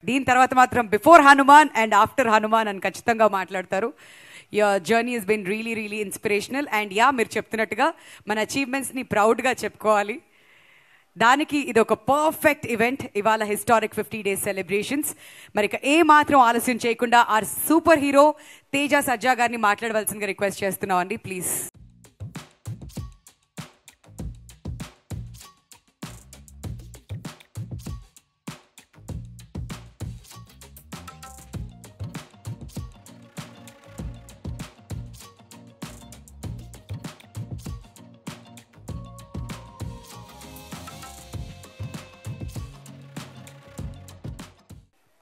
దీని తర్వాత మాత్రం before Hanuman and after Hanuman అని ఖచ్చితంగా మాట్లాడతారు. Your journey has been really really inspirational. And మీరు చెప్తున్నట్టుగా మన అచీవ్మెంట్స్ని ప్రౌడ్గా చెప్పుకోవాలి. దానికి ఇది ఒక పర్ఫెక్ట్ ఈవెంట్. ఇవాళ హిస్టారిక్ 50 days సెలబ్రేషన్స్. మరి ఏ మాత్రం ఆలస్యం చేయకుండా our super hero Teja Sajja గారిని మాట్లాడవలసిందిగా రిక్వెస్ట్ చేస్తున్నాం అండి, ప్లీజ్.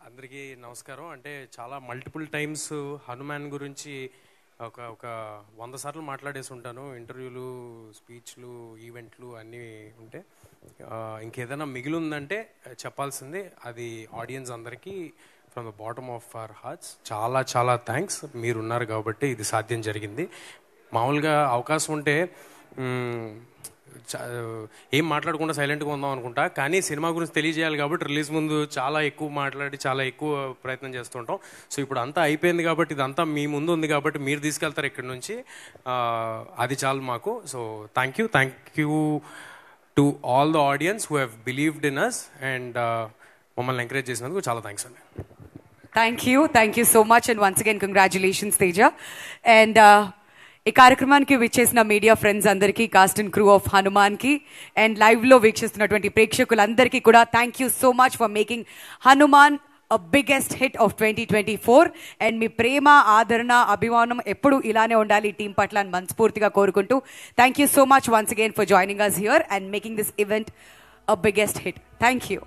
అందరికీ నమస్కారం. అంటే చాలా మల్టిపుల్ టైమ్స్ హనుమాన్ గురించి ఒక 100 సార్లు మాట్లాడేసి ఉంటాను. ఇంటర్వ్యూలు, స్పీచ్లు, ఈవెంట్లు అన్నీ ఉంటే ఇంకేదైనా మిగిలి ఉందంటే చెప్పాల్సింది అది ఆడియన్స్ అందరికీ from the bottom of our hearts చాలా చాలా థ్యాంక్స్. మీరున్నారు కాబట్టి ఇది సాధ్యం జరిగింది. మామూలుగా అవకాశం ఉంటే ఏం మాట్లాడకుండా సైలెంట్గా ఉందాం అనుకుంటా, కానీ సినిమా గురించి తెలియజేయాలి కాబట్టి రిలీజ్ ముందు చాలా ఎక్కువ మాట్లాడి చాలా ఎక్కువ ప్రయత్నం చేస్తుంటాం. సో ఇప్పుడు అంతా అయిపోయింది కాబట్టి ఇదంతా మీ ముందు ఉంది కాబట్టి మీరు తీసుకెళ్తారు ఇక్కడ నుంచి, అది చాలు మాకు. So thank you to all the audience who have believed in us and మమ్మల్ని ఎంకరేజ్ చేసినందుకు చాలా థ్యాంక్స్ అండి. Thank you so much and once again congratulations Teja. And ఈ కార్యక్రమానికి విచ్చేసిన మీడియా ఫ్రెండ్స్ అందరికీ, కాస్ట్ అండ్ క్రూ ఆఫ్ హనుమాన్కి అండ్ లైవ్లో వీక్షిస్తున్నటువంటి ప్రేక్షకులందరికీ కూడా thank you so much for making Hanuman a biggest hit of 2024. And మీ ప్రేమ, ఆదరణ, అభిమానం ఎప్పుడు ఇలానే ఉండాలి ఈ టీం పట్ల అని మనస్ఫూర్తిగా కోరుకుంటూ thank you so much once again for joining us here and making this event a biggest hit. Thank you.